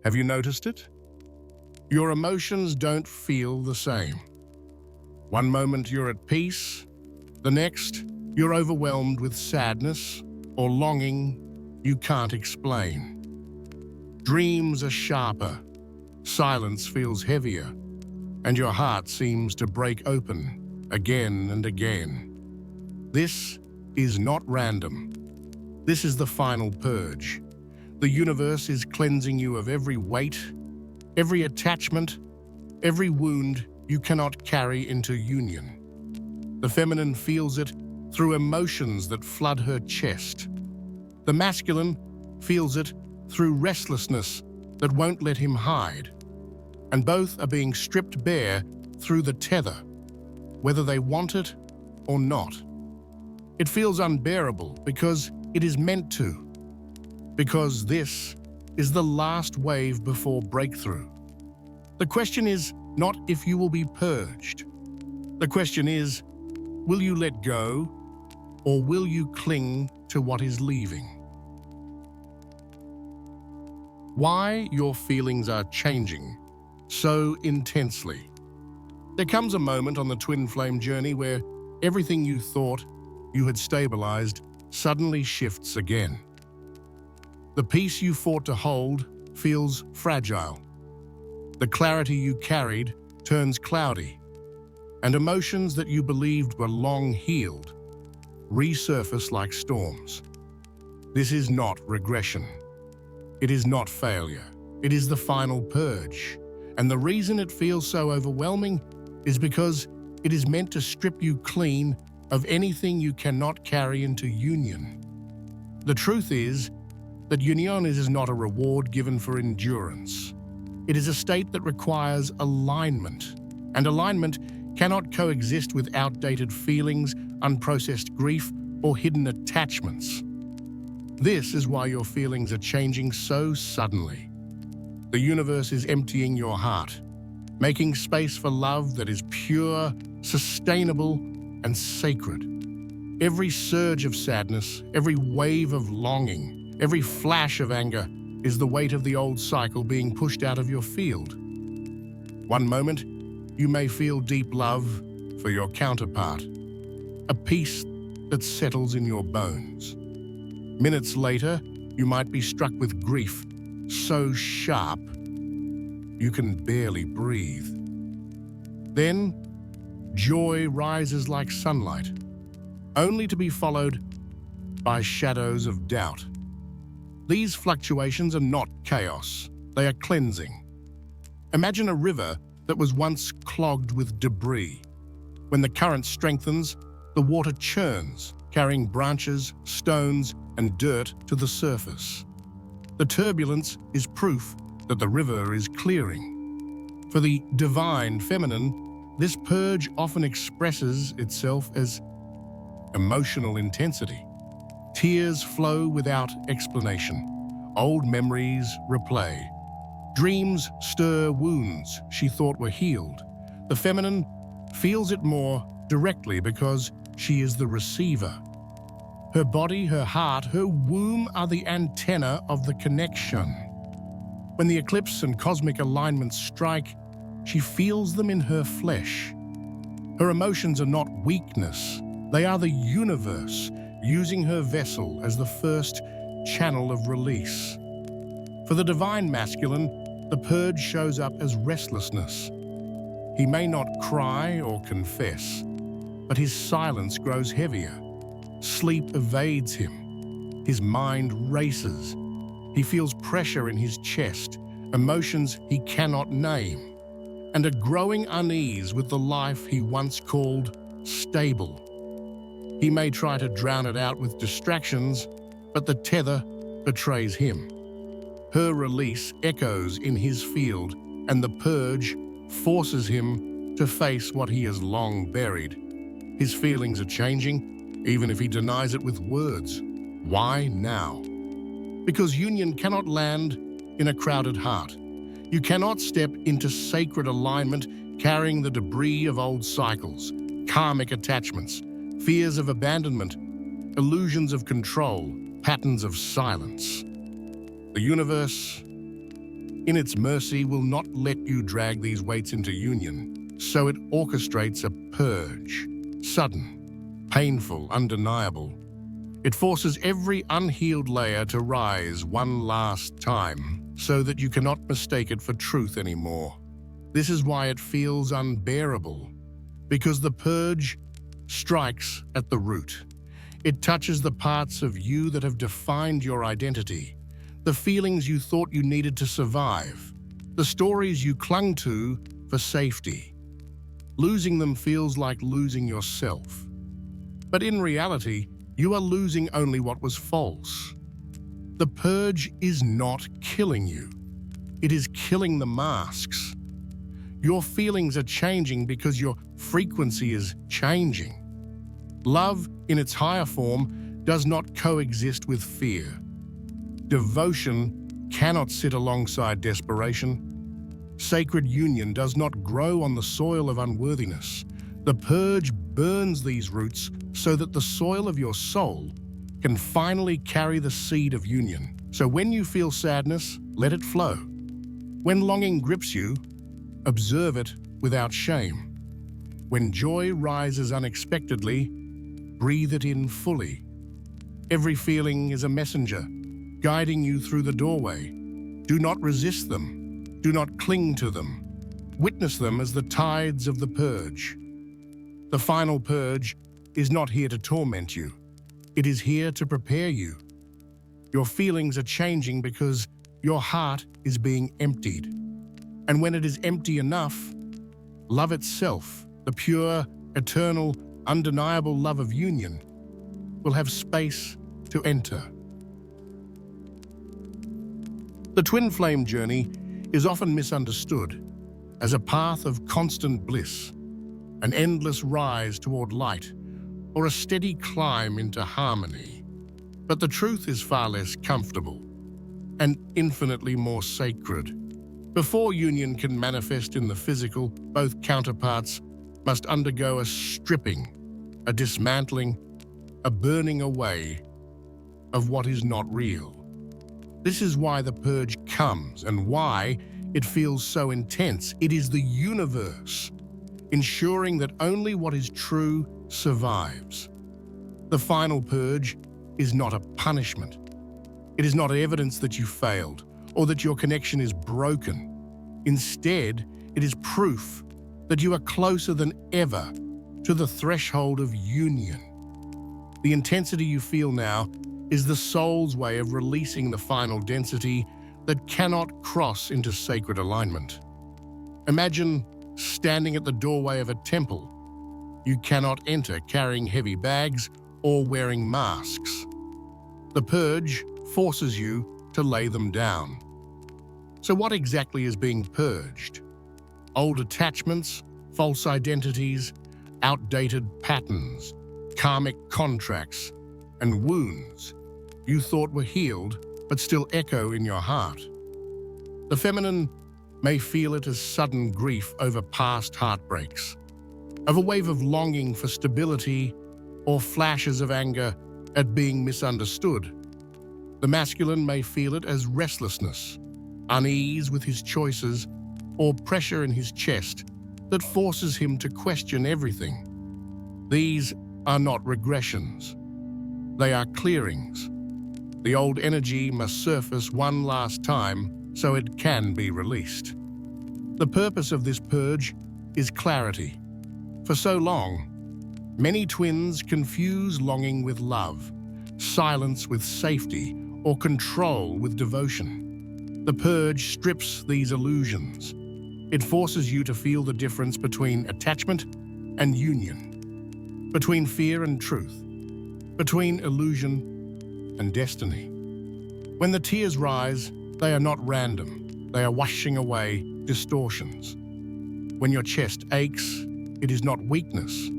Have you noticed it? Your emotions don't feel the same. One moment you're at peace, the next you're overwhelmed with sadness or longing you can't explain. Dreams are sharper, silence feels heavier, and your heart seems to break open again and again. This is not random. This is the final purge. The universe is cleansing you of every weight, every attachment, every wound you cannot carry into union. The feminine feels it through emotions that flood her chest. The masculine feels it through restlessness that won't let him hide. And both are being stripped bare through the tether, whether they want it or not. It feels unbearable because it is meant to. Because this is the last wave before breakthrough. The question is not if you will be purged. The question is, will you let go, or will you cling to what is leaving? Why your feelings are changing so intensely. There comes a moment on the twin flame journey where everything you thought you had stabilized suddenly shifts again. The peace you fought to hold feels fragile. The clarity you carried turns cloudy, and emotions that you believed were long healed resurface like storms. This is not regression. It is not failure. It is the final purge. And the reason it feels so overwhelming is because it is meant to strip you clean of anything you cannot carry into union. The truth is that union is not a reward given for endurance. It is a state that requires alignment, and alignment cannot coexist with outdated feelings, unprocessed grief, or hidden attachments. This is why your feelings are changing so suddenly. The universe is emptying your heart, making space for love that is pure, sustainable, and sacred. Every surge of sadness, every wave of longing, every flash of anger is the weight of the old cycle being pushed out of your field. One moment, you may feel deep love for your counterpart, a peace that settles in your bones. Minutes later, you might be struck with grief so sharp you can barely breathe. Then, joy rises like sunlight, only to be followed by shadows of doubt. These fluctuations are not chaos, they are cleansing. Imagine a river that was once clogged with debris. When the current strengthens, the water churns, carrying branches, stones, and dirt to the surface. The turbulence is proof that the river is clearing. For the divine feminine, this purge often expresses itself as emotional intensity. Tears flow without explanation. Old memories replay. Dreams stir wounds she thought were healed. The feminine feels it more directly because she is the receiver. Her body, her heart, her womb are the antenna of the connection. When the eclipse and cosmic alignments strike, she feels them in her flesh. Her emotions are not weakness. They are the universe using her vessel as the first channel of release. For the divine masculine, the purge shows up as restlessness. He may not cry or confess, but his silence grows heavier. Sleep evades him. His mind races. He feels pressure in his chest, emotions he cannot name, and a growing unease with the life he once called stable. He may try to drown it out with distractions, but the tether betrays him. Her release echoes in his field, and the purge forces him to face what he has long buried. His feelings are changing, even if he denies it with words. Why now? Because union cannot land in a crowded heart. You cannot step into sacred alignment carrying the debris of old cycles, karmic attachments, fears of abandonment, illusions of control, patterns of silence. The universe in its mercy, will not let you drag these weights into union, so it orchestrates a purge, sudden, painful, undeniable. It forces every unhealed layer to rise one last time, so that you cannot mistake it for truth anymore. This is why it feels unbearable, because the purge strikes at the root. It touches the parts of you that have defined your identity, the feelings you thought you needed to survive, the stories you clung to for safety. Losing them feels like losing yourself. But in reality, you are losing only what was false. The purge is not killing you. It is killing the masks. Your feelings are changing because your frequency is changing. Love, in its higher form, does not coexist with fear. Devotion cannot sit alongside desperation. Sacred union does not grow on the soil of unworthiness. The purge burns these roots so that the soil of your soul can finally carry the seed of union. So when you feel sadness, let it flow. When longing grips you, observe it without shame. When joy rises unexpectedly, breathe it in fully. Every feeling is a messenger, guiding you through the doorway. Do not resist them. Do not cling to them. Witness them as the tides of the purge. The final purge is not here to torment you. It is here to prepare you. Your feelings are changing because your heart is being emptied. And when it is empty enough, love itself, the pure, eternal, undeniable love of union, will have space to enter. The twin flame journey is often misunderstood as a path of constant bliss, an endless rise toward light, or a steady climb into harmony. But the truth is far less comfortable and infinitely more sacred. Before union can manifest in the physical, both counterparts must undergo a stripping, a dismantling, a burning away of what is not real. This is why the purge comes and why it feels so intense. It is the universe ensuring that only what is true survives. The final purge is not a punishment. It is not evidence that you failed or that your connection is broken. Instead, it is proof that you are closer than ever to the threshold of union. The intensity you feel now is the soul's way of releasing the final density that cannot cross into sacred alignment. Imagine standing at the doorway of a temple. You cannot enter carrying heavy bags or wearing masks. The purge forces you to lay them down. So what exactly is being purged? Old attachments, false identities, outdated patterns, karmic contracts, and wounds you thought were healed but still echo in your heart. The feminine may feel it as sudden grief over past heartbreaks, of a wave of longing for stability or flashes of anger at being misunderstood. The masculine may feel it as restlessness, unease with his choices, or pressure in his chest that forces him to question everything. These are not regressions. They are clearings. The old energy must surface one last time so it can be released. The purpose of this purge is clarity. For so long, many twins confuse longing with love, silence with safety, or control with devotion. The purge strips these illusions. It forces you to feel the difference between attachment and union, between fear and truth, between illusion and destiny. When the tears rise, they are not random. They are washing away distortions. When your chest aches, it is not weakness.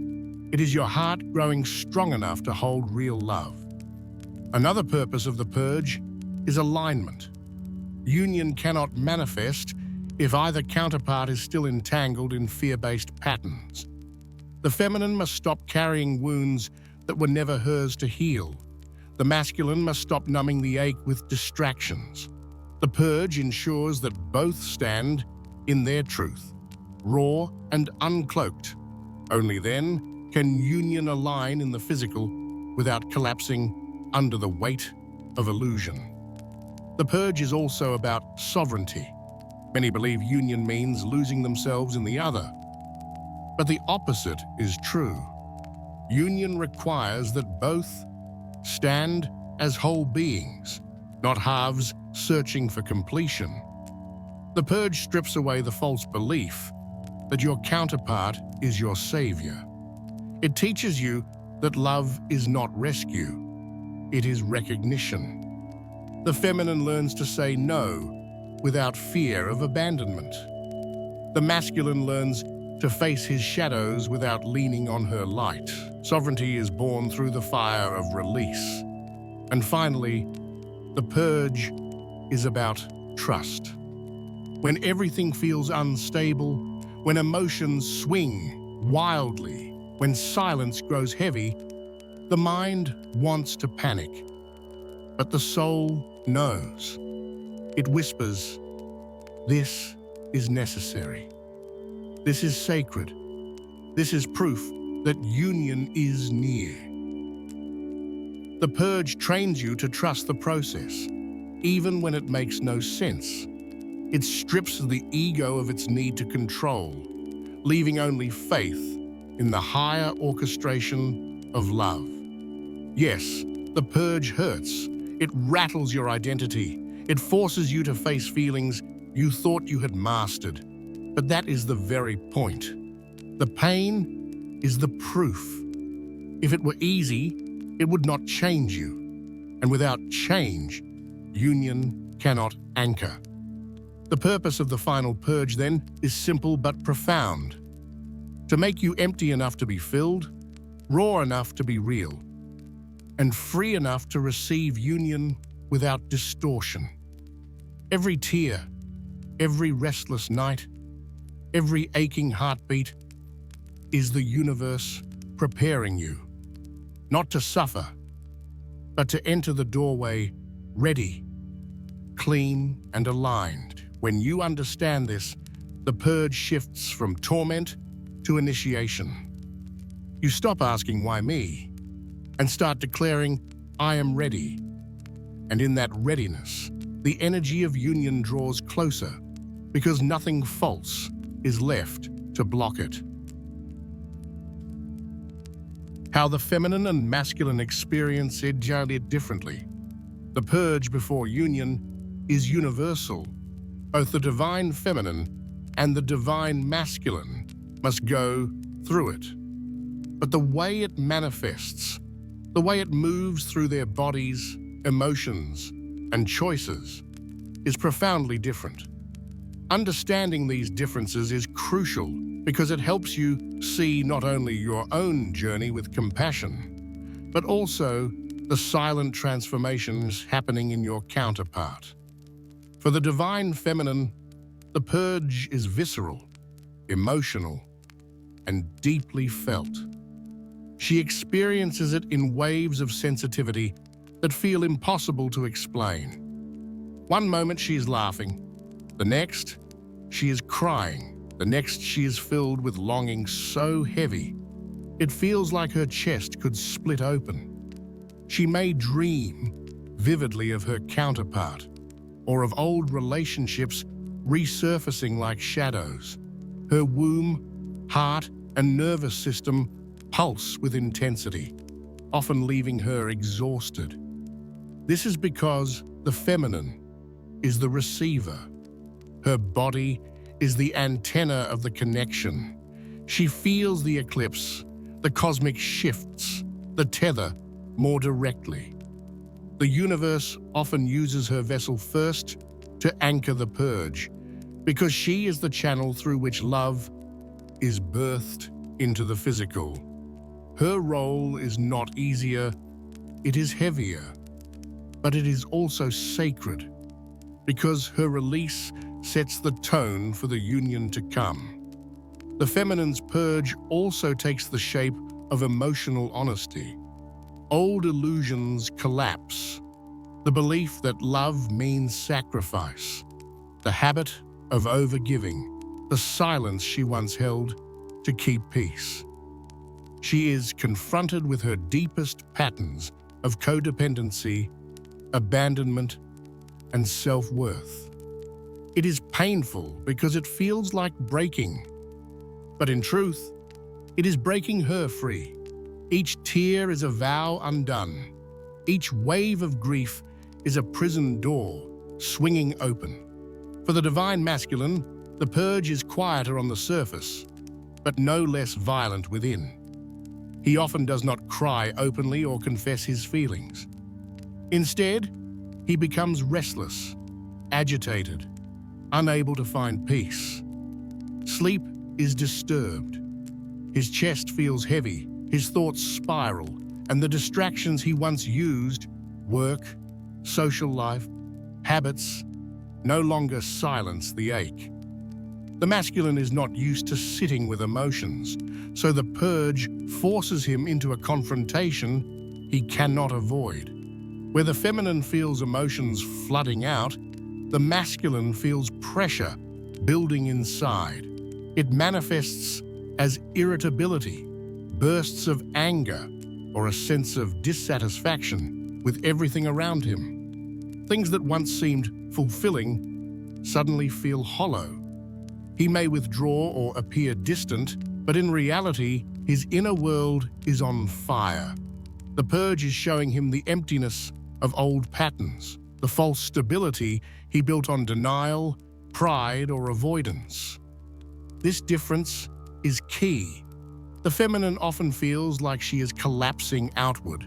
It is your heart growing strong enough to hold real love. Another purpose of the purge is alignment. Union cannot manifest if either counterpart is still entangled in fear-based patterns. The feminine must stop carrying wounds that were never hers to heal. The masculine must stop numbing the ache with distractions. The purge ensures that both stand in their truth, raw and uncloaked. Only then can union align in the physical without collapsing under the weight of illusion. The purge is also about sovereignty. Many believe union means losing themselves in the other. But the opposite is true. Union requires that both stand as whole beings, not halves searching for completion. The purge strips away the false belief that your counterpart is your savior. It teaches you that love is not rescue, it is recognition. The feminine learns to say no without fear of abandonment. The masculine learns to face his shadows without leaning on her light. Sovereignty is born through the fire of release. And finally, the purge is about trust. When everything feels unstable, when emotions swing wildly, when silence grows heavy, the mind wants to panic. But the soul knows. It whispers, "This is necessary. This is sacred. This is proof that union is near." The purge trains you to trust the process, even when it makes no sense. It strips the ego of its need to control, leaving only faith in the higher orchestration of love. Yes, the purge hurts. It rattles your identity. It forces you to face feelings you thought you had mastered. But that is the very point. The pain is the proof. If it were easy, it would not change you. And without change, union cannot anchor. The purpose of the final purge, then, is simple but profound. To make you empty enough to be filled, raw enough to be real, and free enough to receive union without distortion. Every tear, every restless night, every aching heartbeat is the universe preparing you, not to suffer, but to enter the doorway ready, clean, and aligned. When you understand this, the purge shifts from torment to initiation. You stop asking, "Why me?" and start declaring, "I am ready." And in that readiness, the energy of union draws closer, because nothing false is left to block it. How the feminine and masculine experience it differently. The purge before union is universal. Both the divine feminine and the divine masculine must go through it. But the way it manifests, the way it moves through their bodies, emotions, and choices, is profoundly different. Understanding these differences is crucial because it helps you see not only your own journey with compassion, but also the silent transformations happening in your counterpart. For the divine feminine, the purge is visceral, emotional, and deeply felt. She experiences it in waves of sensitivity that feel impossible to explain. One moment she is laughing, the next she is crying, the next she is filled with longing so heavy it feels like her chest could split open. She may dream vividly of her counterpart, or of old relationships resurfacing like shadows. Her womb, heart, and nervous system pulse with intensity, often leaving her exhausted. This is because the feminine is the receiver. Her body is the antenna of the connection. She feels the eclipse, the cosmic shifts, the tether more directly. The universe often uses her vessel first to anchor the purge, because she is the channel through which love is birthed into the physical. Her role is not easier, it is heavier, but it is also sacred, because her release sets the tone for the union to come. The feminine's purge also takes the shape of emotional honesty. Old illusions collapse, The belief that love means sacrifice, the habit of overgiving, the silence she once held to keep peace. She is confronted with her deepest patterns of codependency, abandonment, and self-worth. It is painful because it feels like breaking, but in truth, it is breaking her free. Each tear is a vow undone. Each wave of grief is a prison door swinging open. For the divine masculine, the purge is quieter on the surface, but no less violent within. He often does not cry openly or confess his feelings. Instead, he becomes restless, agitated, unable to find peace. Sleep is disturbed. His chest feels heavy, his thoughts spiral, and the distractions he once used, work, social life, habits, no longer silence the ache. The masculine is not used to sitting with emotions, so the purge forces him into a confrontation he cannot avoid. Where the feminine feels emotions flooding out, the masculine feels pressure building inside. It manifests as irritability, bursts of anger, or a sense of dissatisfaction with everything around him. Things that once seemed fulfilling suddenly feel hollow. He may withdraw or appear distant, but in reality, his inner world is on fire. The purge is showing him the emptiness of old patterns, the false stability he built on denial, pride, or avoidance. This difference is key. The feminine often feels like she is collapsing outward,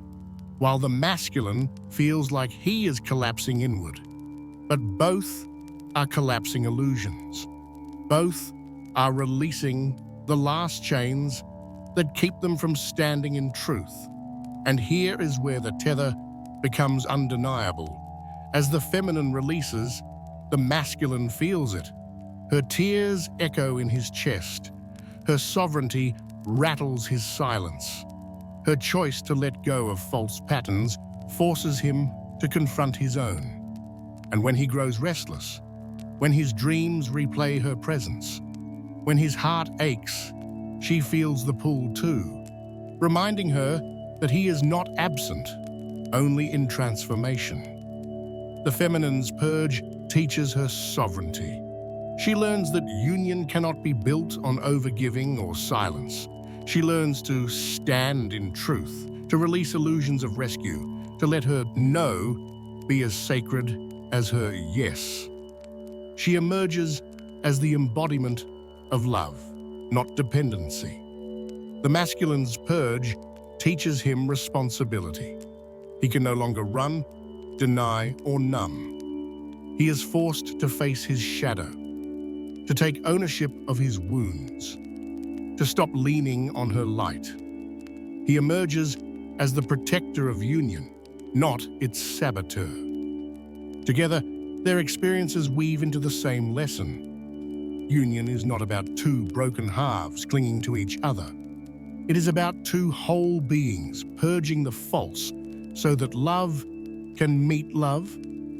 while the masculine feels like he is collapsing inward. But both are collapsing illusions. Both are releasing the last chains that keep them from standing in truth. And here is where the tether becomes undeniable. As the feminine releases, the masculine feels it. Her tears echo in his chest. Her sovereignty rattles his silence. Her choice to let go of false patterns forces him to confront his own. And when he grows restless, when his dreams replay her presence, when his heart aches, she feels the pull too, reminding her that he is not absent, only in transformation. The feminine's purge teaches her sovereignty. She learns that union cannot be built on overgiving or silence. She learns to stand in truth, to release illusions of rescue, to let her no be as sacred as her yes. She emerges as the embodiment of love, not dependency. The masculine's purge teaches him responsibility. He can no longer run, deny, or numb. He is forced to face his shadow, to take ownership of his wounds, to stop leaning on her light. He emerges as the protector of union, not its saboteur. Together, their experiences weave into the same lesson. Union is not about two broken halves clinging to each other. It is about two whole beings purging the false so that love can meet love,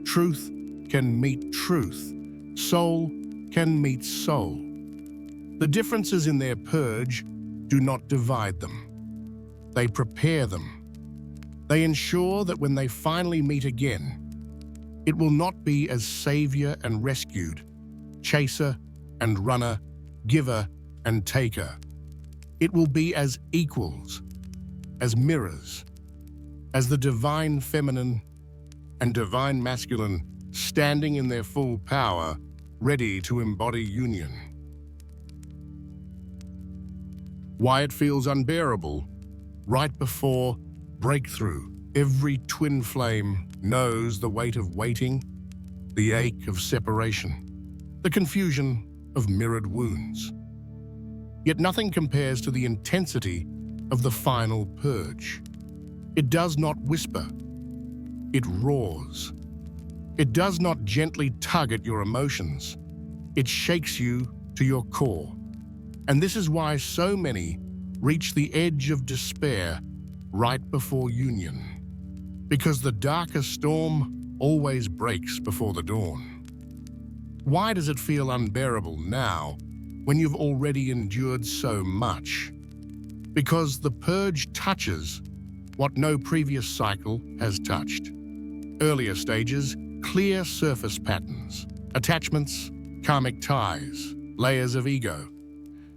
truth can meet truth, soul can meet soul. The differences in their purge do not divide them. They prepare them. They ensure that when they finally meet again, it will not be as savior and rescued, chaser and runner, giver and taker. It will be as equals, as mirrors, as the divine feminine and divine masculine standing in their full power, ready to embody union. Why it feels unbearable. Right before breakthrough, every twin flame knows the weight of waiting, the ache of separation, the confusion of mirrored wounds. Yet nothing compares to the intensity of the final purge. It does not whisper. It roars. It does not gently tug at your emotions. It shakes you to your core. And this is why so many reach the edge of despair right before union. Because the darker storm always breaks before the dawn. Why does it feel unbearable now when you've already endured so much? Because the purge touches what no previous cycle has touched. Earlier stages, clear surface patterns, attachments, karmic ties, layers of ego.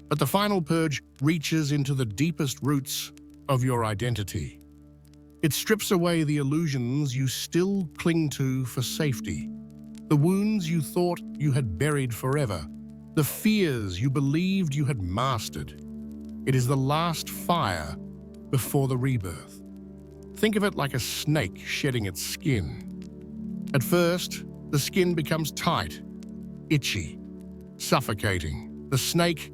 But the final purge reaches into the deepest roots of your identity. It strips away the illusions you still cling to for safety, the wounds you thought you had buried forever, the fears you believed you had mastered. It is the last fire before the rebirth. Think of it like a snake shedding its skin. At first, the skin becomes tight, itchy, suffocating. The snake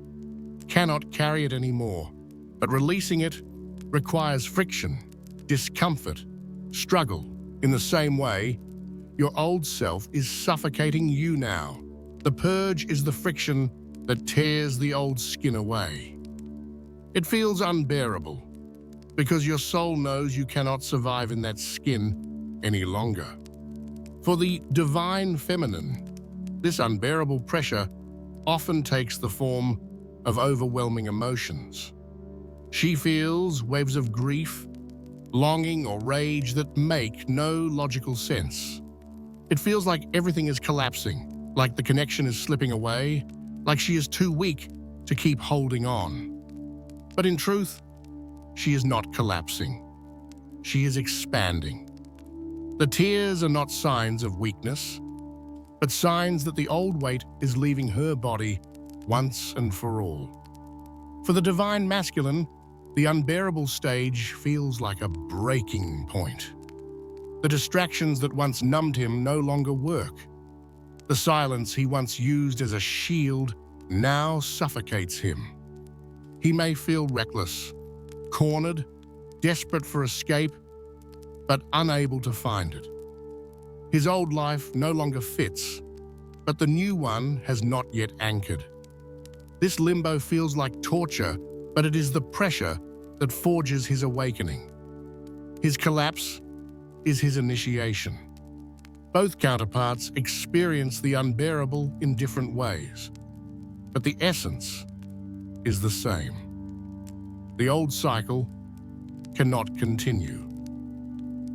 cannot carry it anymore, but releasing it requires friction, discomfort, struggle. In the same way, your old self is suffocating you now. The purge is the friction that tears the old skin away. It feels unbearable because your soul knows you cannot survive in that skin any longer. For the divine feminine, this unbearable pressure often takes the form of overwhelming emotions. She feels waves of grief, longing, or rage that make no logical sense. It feels like everything is collapsing, like the connection is slipping away, like she is too weak to keep holding on. But in truth, she is not collapsing. She is expanding. The tears are not signs of weakness, but signs that the old weight is leaving her body once and for all. For the divine masculine, the unbearable stage feels like a breaking point. The distractions that once numbed him no longer work. The silence he once used as a shield now suffocates him. He may feel reckless, cornered, desperate for escape, but unable to find it. His old life no longer fits, but the new one has not yet anchored. This limbo feels like torture, but it is the pressure that forges his awakening. His collapse is his initiation. Both counterparts experience the unbearable in different ways, but the essence is the same. The old cycle cannot continue.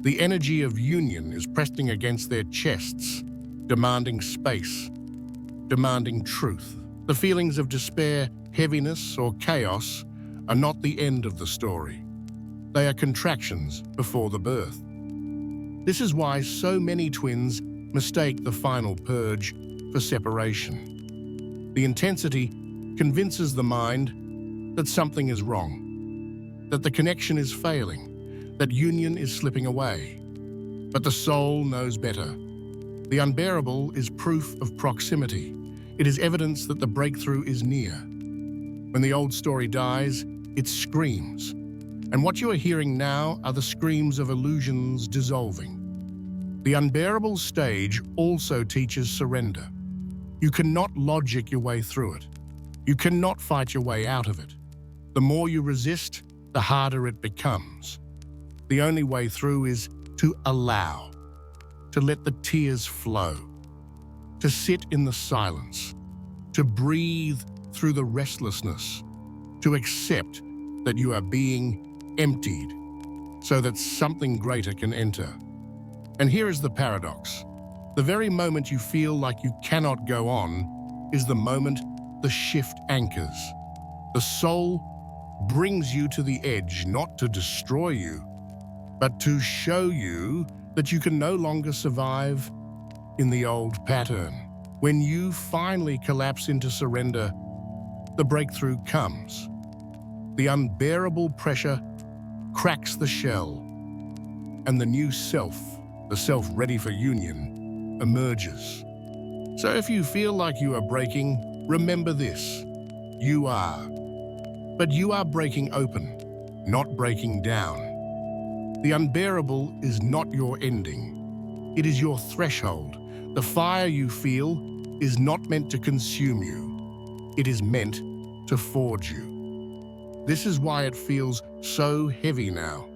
The energy of union is pressing against their chests, demanding space, demanding truth. The feelings of despair, heaviness, or chaos are not the end of the story. They are contractions before the birth. This is why so many twins mistake the final purge for separation. The intensity convinces the mind that something is wrong, that the connection is failing, that union is slipping away. But the soul knows better. The unbearable is proof of proximity. It is evidence that the breakthrough is near. When the old story dies, it screams. And what you are hearing now are the screams of illusions dissolving. The unbearable stage also teaches surrender. You cannot logic your way through it. You cannot fight your way out of it. The more you resist, the harder it becomes. The only way through is to allow, to let the tears flow, to sit in the silence, to breathe through the restlessness, to accept that you are being emptied so that something greater can enter. And here is the paradox. The very moment you feel like you cannot go on is the moment the shift anchors. The soul brings you to the edge, not to destroy you, but to show you that you can no longer survive in the old pattern. When you finally collapse into surrender, the breakthrough comes. The unbearable pressure cracks the shell, and the new self, the self ready for union, emerges. So if you feel like you are breaking, remember this: you are. But you are breaking open, not breaking down. The unbearable is not your ending. It is your threshold. The fire you feel is not meant to consume you. It is meant to forge you. This is why it feels so heavy now.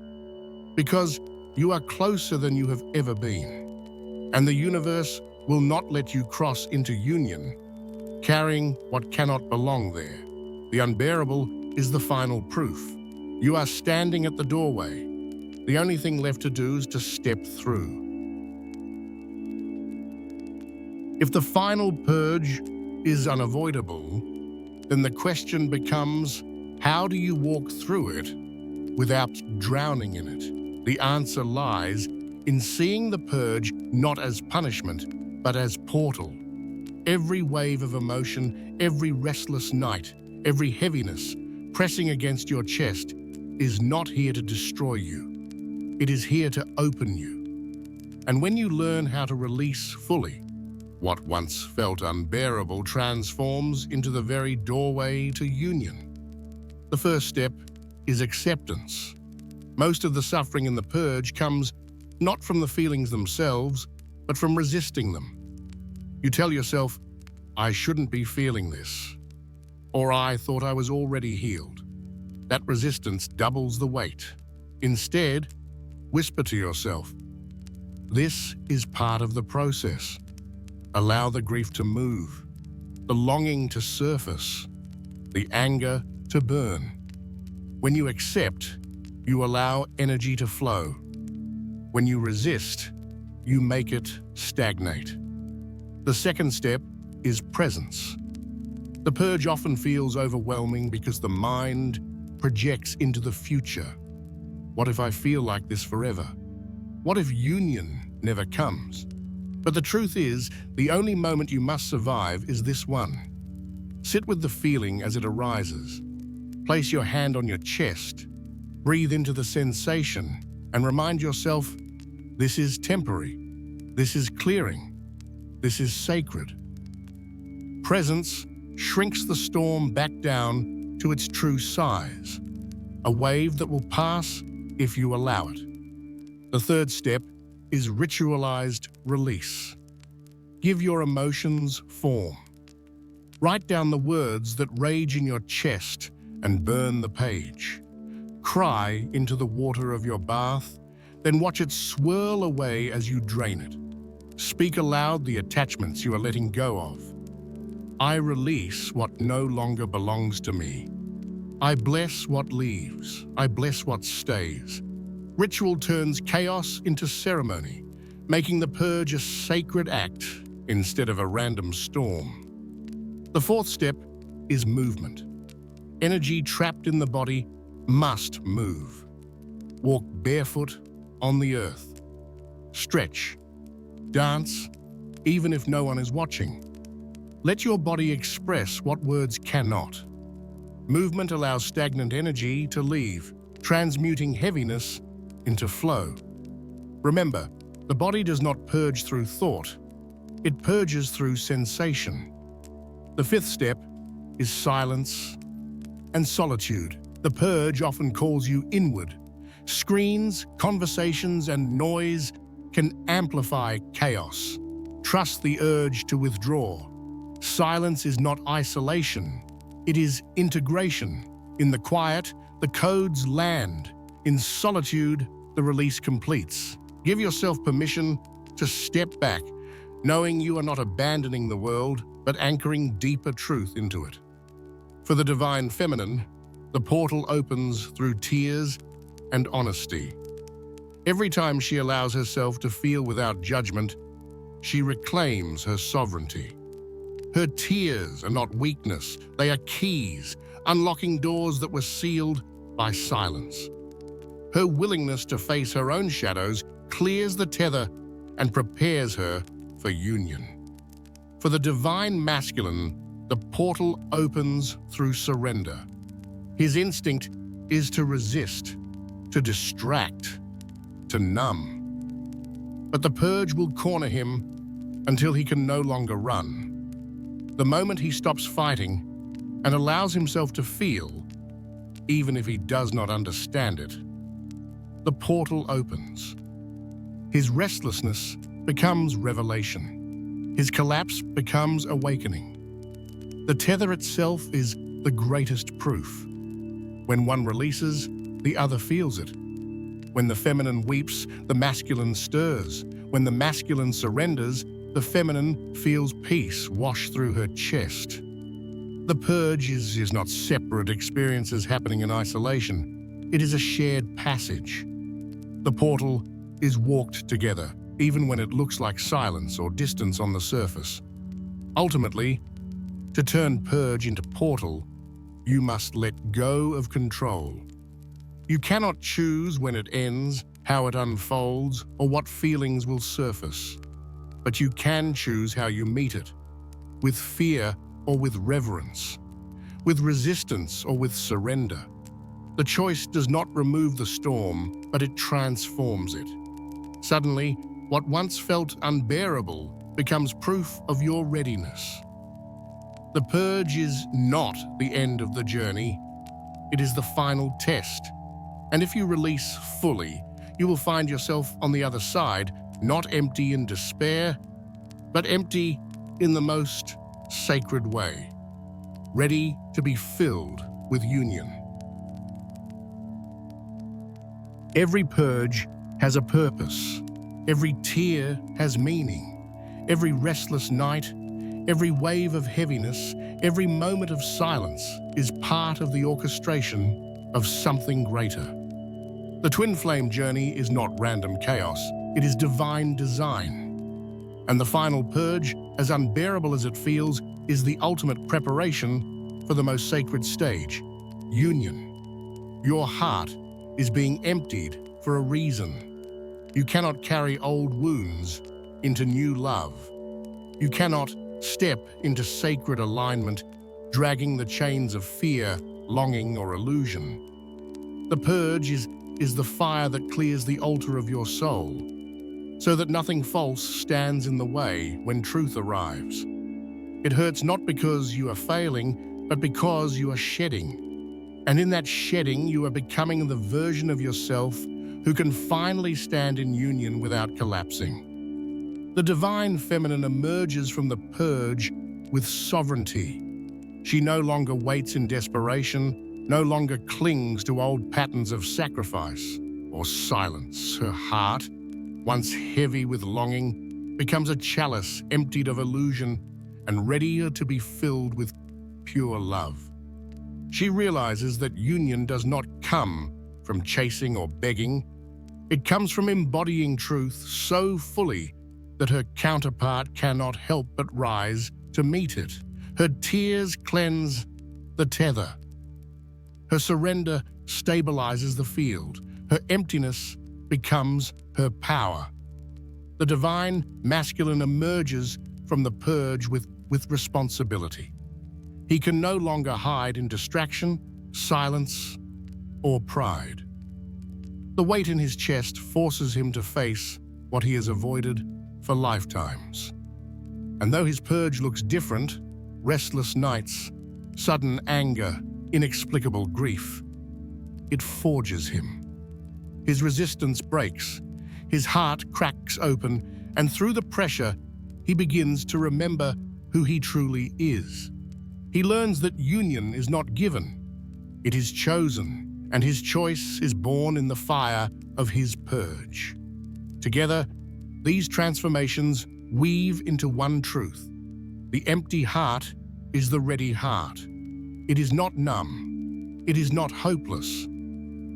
Because you are closer than you have ever been. And the universe will not let you cross into union, carrying what cannot belong there. The unbearable is the final proof. You are standing at the doorway. The only thing left to do is to step through. If the final purge is unavoidable, then the question becomes, how do you walk through it without drowning in it? The answer lies in seeing the purge not as punishment, but as portal. Every wave of emotion, every restless night, every heaviness pressing against your chest is not here to destroy you. It is here to open you. And when you learn how to release fully, what once felt unbearable transforms into the very doorway to union. The first step is acceptance. Most of the suffering in the purge comes not from the feelings themselves, but from resisting them. You tell yourself, I shouldn't be feeling this, or I thought I was already healed. That resistance doubles the weight. Instead, whisper to yourself, this is part of the process. Allow the grief to move, the longing to surface, the anger to burn. When you accept, you allow energy to flow. When you resist, you make it stagnate. The second step is presence. The purge often feels overwhelming because the mind projects into the future. What if I feel like this forever? What if union never comes? But the truth is, the only moment you must survive is this one. Sit with the feeling as it arises. Place your hand on your chest. Breathe into the sensation and remind yourself, this is temporary. This is clearing. This is sacred. Presence shrinks the storm back down to its true size, a wave that will pass if you allow it. The third step is ritualized release. Give your emotions form. Write down the words that rage in your chest and burn the page. Cry into the water of your bath, then watch it swirl away as you drain it. Speak aloud the attachments you are letting go of. I release what no longer belongs to me. I bless what leaves. I bless what stays. Ritual turns chaos into ceremony, making the purge a sacred act instead of a random storm. The fourth step is movement. Energy trapped in the body must move. Walk barefoot on the earth. Stretch. Dance, even if no one is watching. Let your body express what words cannot. Movement allows stagnant energy to leave, transmuting heaviness into flow. Remember, the body does not purge through thought. It purges through sensation. The fifth step is silence and solitude. The purge often calls you inward. Screens, conversations, and noise can amplify chaos. Trust the urge to withdraw. Silence is not isolation. It is integration. In the quiet, the codes land. In solitude, the release completes. Give yourself permission to step back, knowing you are not abandoning the world, but anchoring deeper truth into it. For the divine feminine, the portal opens through tears and honesty. Every time she allows herself to feel without judgment, she reclaims her sovereignty. Her tears are not weakness, they are keys, unlocking doors that were sealed by silence. Her willingness to face her own shadows clears the tether and prepares her for union. For the divine masculine, the portal opens through surrender. His instinct is to resist, to distract, to numb. But the purge will corner him until he can no longer run. The moment he stops fighting and allows himself to feel, even if he does not understand it, the portal opens. His restlessness becomes revelation. His collapse becomes awakening. The tether itself is the greatest proof. When one releases, the other feels it. When the feminine weeps, the masculine stirs. When the masculine surrenders, the feminine feels peace wash through her chest. The purge is not separate experiences happening in isolation. It is a shared passage. The portal is walked together, even when it looks like silence or distance on the surface. Ultimately, to turn purge into portal, you must let go of control. You cannot choose when it ends, how it unfolds, or what feelings will surface. But you can choose how you meet it, with fear or with reverence, with resistance or with surrender. The choice does not remove the storm, but it transforms it. Suddenly, what once felt unbearable becomes proof of your readiness. The purge is not the end of the journey. It is the final test. And if you release fully, you will find yourself on the other side, not empty in despair, but empty in the most sacred way, ready to be filled with union. Every purge has a purpose. Every tear has meaning. Every restless night, every wave of heaviness, every moment of silence is part of the orchestration of something greater. The twin flame journey is not random chaos, it is divine design. And the final purge, as unbearable as it feels, is the ultimate preparation for the most sacred stage, union. Your heart is being emptied for a reason. You cannot carry old wounds into new love. You cannot step into sacred alignment, dragging the chains of fear, longing, or illusion. The purge is the fire that clears the altar of your soul, so that nothing false stands in the way when truth arrives. It hurts not because you are failing, but because you are shedding. And in that shedding, you are becoming the version of yourself who can finally stand in union without collapsing. The divine feminine emerges from the purge with sovereignty. She no longer waits in desperation, no longer clings to old patterns of sacrifice or silence. Her heart, once heavy with longing, becomes a chalice emptied of illusion and ready to be filled with pure love. She realizes that union does not come from chasing or begging. It comes from embodying truth so fully that her counterpart cannot help but rise to meet it. Her tears cleanse the tether. Her surrender stabilizes the field. Her emptiness becomes her power. The divine masculine emerges from the purge with responsibility. He can no longer hide in distraction, silence, or pride. The weight in his chest forces him to face what he has avoided for lifetimes. And though his purge looks different, restless nights, sudden anger, inexplicable grief, it forges him. His resistance breaks, his heart cracks open, and through the pressure, he begins to remember who he truly is. He learns that union is not given, it is chosen, and his choice is born in the fire of his purge. Together, these transformations weave into one truth. The empty heart is the ready heart. It is not numb. It is not hopeless.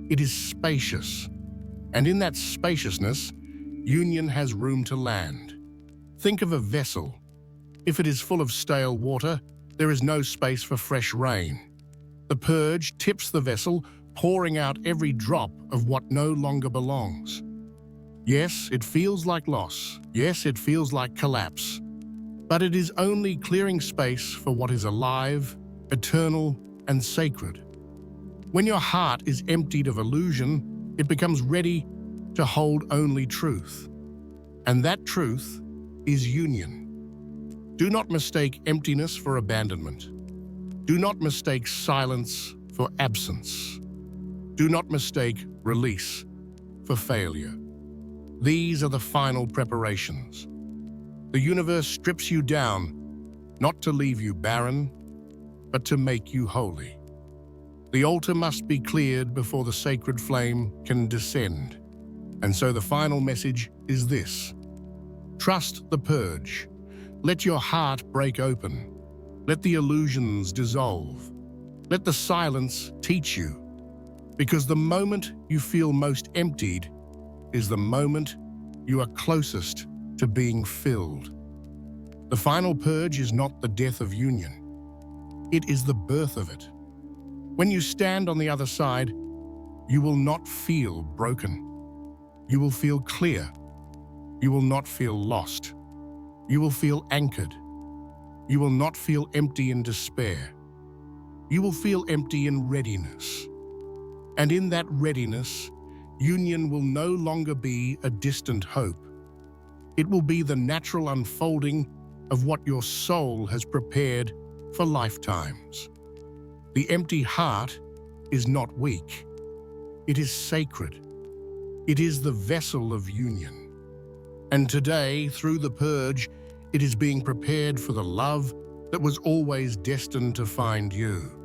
It is spacious. And in that spaciousness, union has room to land. Think of a vessel. If it is full of stale water, there is no space for fresh rain. The purge tips the vessel, pouring out every drop of what no longer belongs. Yes, it feels like loss. Yes, it feels like collapse. But it is only clearing space for what is alive, eternal, and sacred. When your heart is emptied of illusion, it becomes ready to hold only truth. And that truth is union. Do not mistake emptiness for abandonment. Do not mistake silence for absence. Do not mistake release for failure. These are the final preparations. The universe strips you down, not to leave you barren, but to make you holy. The altar must be cleared before the sacred flame can descend. And so the final message is this: Trust the purge. Let your heart break open. Let the illusions dissolve. Let the silence teach you. Because the moment you feel most emptied is the moment you are closest to being filled. The final purge is not the death of union. It is the birth of it. When you stand on the other side, you will not feel broken. You will feel clear. You will not feel lost. You will feel anchored. You will not feel empty in despair. You will feel empty in readiness. And in that readiness, union will no longer be a distant hope. It will be the natural unfolding of what your soul has prepared for lifetimes. The empty heart is not weak. It is sacred. It is the vessel of union. And today, through the purge, it is being prepared for the love that was always destined to find you.